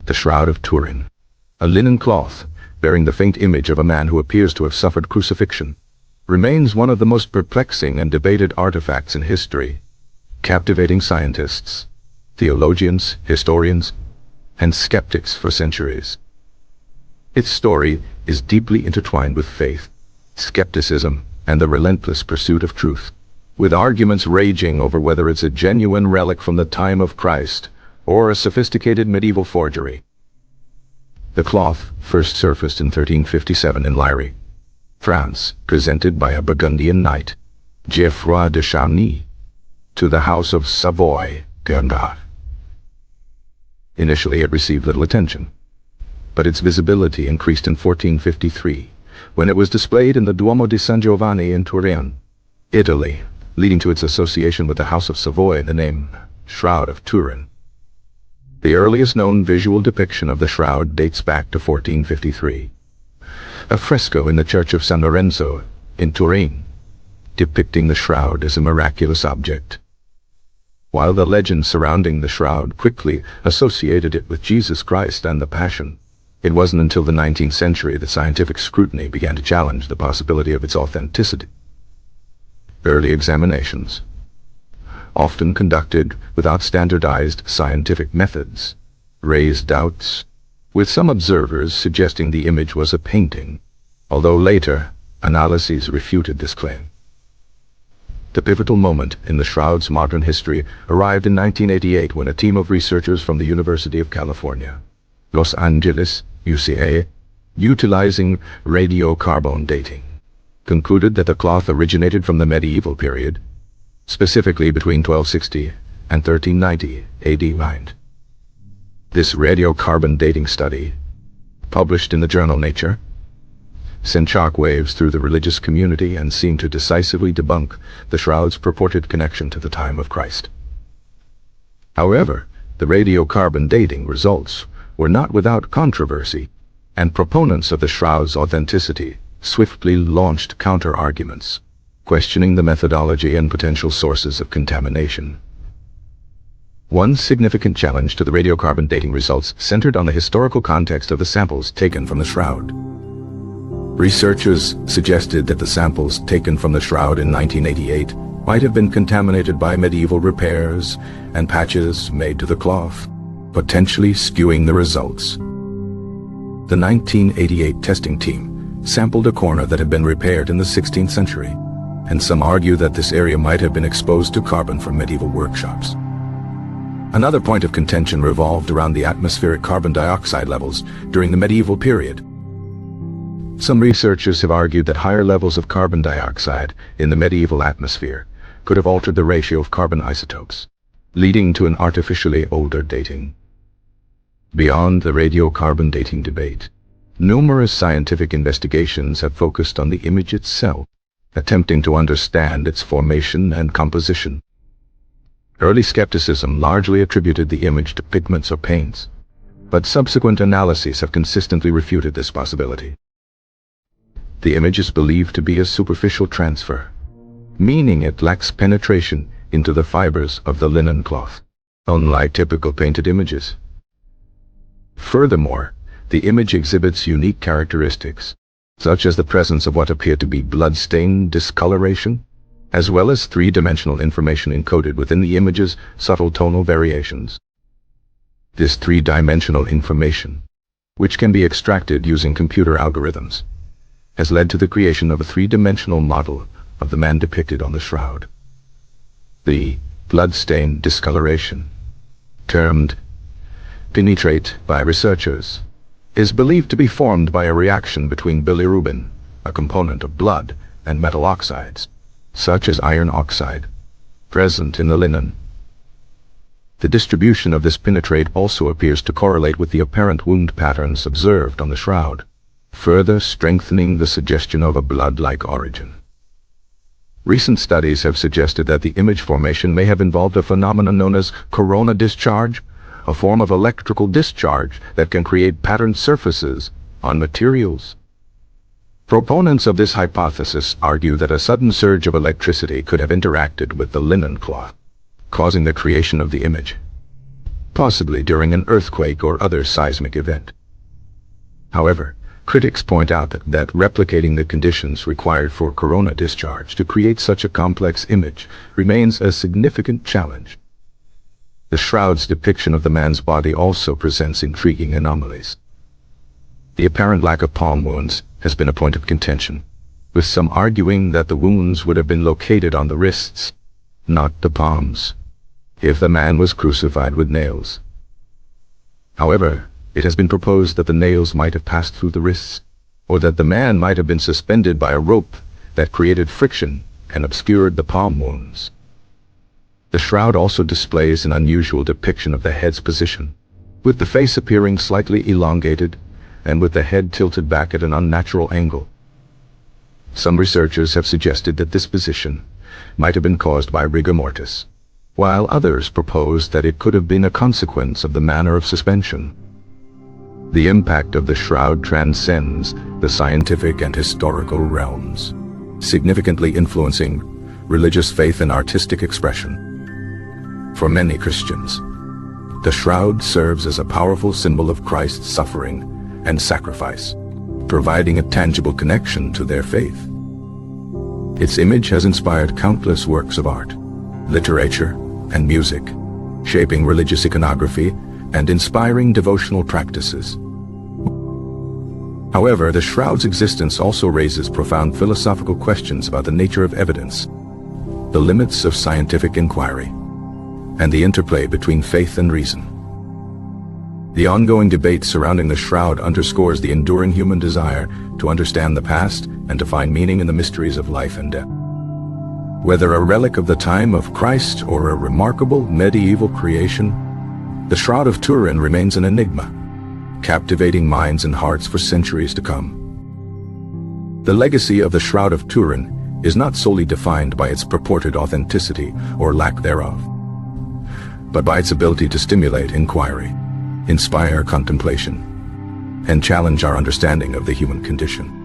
The Shroud of Turin, a linen cloth bearing the faint image of a man who appears to have suffered crucifixion, remains one of the most perplexing and debated artifacts in history, captivating scientists, theologians, historians, and skeptics for centuries. Its story is deeply intertwined with faith, skepticism, and the relentless pursuit of truth, with arguments raging over whether it's a genuine relic from the time of Christ or a sophisticated medieval forgery. The cloth first surfaced in 1357 in Liry, France, presented by a Burgundian knight, Geoffroy de Charny, to the House of Savoy-Gundar. Initially it received little attention, but its visibility increased in 1453, when it was displayed in the Duomo di San Giovanni in Turin, Italy, leading to its association with the House of Savoy and the name Shroud of Turin. The earliest known visual depiction of the shroud dates back to 1453. A fresco in the Church of San Lorenzo in Turin, depicting the shroud as a miraculous object. While the legend surrounding the shroud quickly associated it with Jesus Christ and the Passion, it wasn't until the 19th century that scientific scrutiny began to challenge the possibility of its authenticity. Early examinations, often conducted without standardized scientific methods, raised doubts, with some observers suggesting the image was a painting, although later analyses refuted this claim. The pivotal moment in the shroud's modern history arrived in 1988 when a team of researchers from the University of California, Los Angeles, UCA, utilizing radiocarbon dating, concluded that the cloth originated from the medieval period, specifically between 1260 and 1390 AD. This radiocarbon dating study, published in the journal Nature, sent shockwaves through the religious community and seemed to decisively debunk the shroud's purported connection to the time of Christ. However, the radiocarbon dating results were not without controversy, and proponents of the shroud's authenticity swiftly launched counter-arguments, questioning the methodology and potential sources of contamination. One significant challenge to the radiocarbon dating results centered on the historical context of the samples taken from the shroud. Researchers suggested that the samples taken from the shroud in 1988 might have been contaminated by medieval repairs and patches made to the cloth, potentially skewing the results. The 1988 testing team sampled a corner that had been repaired in the 16th century, and some argue that this area might have been exposed to carbon from medieval workshops. Another point of contention revolved around the atmospheric carbon dioxide levels during the medieval period. Some researchers have argued that higher levels of carbon dioxide in the medieval atmosphere could have altered the ratio of carbon isotopes, leading to an artificially older dating. Beyond the radiocarbon dating debate, numerous scientific investigations have focused on the image itself, attempting to understand its formation and composition. Early skepticism largely attributed the image to pigments or paints, but subsequent analyses have consistently refuted this possibility. The image is believed to be a superficial transfer, meaning it lacks penetration into the fibers of the linen cloth, unlike typical painted images. Furthermore, the image exhibits unique characteristics, such as the presence of what appear to be blood-stain discoloration, as well as three-dimensional information encoded within the image's subtle tonal variations. This three-dimensional information, which can be extracted using computer algorithms, has led to the creation of a three-dimensional model of the man depicted on the shroud. The blood-stain discoloration, termed penetrate by researchers, is believed to be formed by a reaction between bilirubin, a component of blood, and metal oxides, such as iron oxide, present in the linen. The distribution of this penetrate also appears to correlate with the apparent wound patterns observed on the shroud, further strengthening the suggestion of a blood-like origin. Recent studies have suggested that the image formation may have involved a phenomenon known as corona discharge, a form of electrical discharge that can create patterned surfaces on materials. Proponents of this hypothesis argue that a sudden surge of electricity could have interacted with the linen cloth, causing the creation of the image, possibly during an earthquake or other seismic event. However, critics point out that replicating the conditions required for corona discharge to create such a complex image remains a significant challenge. The shroud's depiction of the man's body also presents intriguing anomalies. The apparent lack of palm wounds has been a point of contention, with some arguing that the wounds would have been located on the wrists, not the palms, if the man was crucified with nails. However, it has been proposed that the nails might have passed through the wrists, or that the man might have been suspended by a rope that created friction and obscured the palm wounds. The shroud also displays an unusual depiction of the head's position, with the face appearing slightly elongated and with the head tilted back at an unnatural angle. Some researchers have suggested that this position might have been caused by rigor mortis, while others propose that it could have been a consequence of the manner of suspension. The impact of the shroud transcends the scientific and historical realms, significantly influencing religious faith and artistic expression. For many Christians, the shroud serves as a powerful symbol of Christ's suffering and sacrifice, providing a tangible connection to their faith. Its image has inspired countless works of art, literature, and music, shaping religious iconography and inspiring devotional practices. However, the shroud's existence also raises profound philosophical questions about the nature of evidence, the limits of scientific inquiry, and the interplay between faith and reason. The ongoing debate surrounding the shroud underscores the enduring human desire to understand the past and to find meaning in the mysteries of life and death. Whether a relic of the time of Christ or a remarkable medieval creation, the Shroud of Turin remains an enigma, captivating minds and hearts for centuries to come. The legacy of the Shroud of Turin is not solely defined by its purported authenticity or lack thereof, but by its ability to stimulate inquiry, inspire contemplation, and challenge our understanding of the human condition.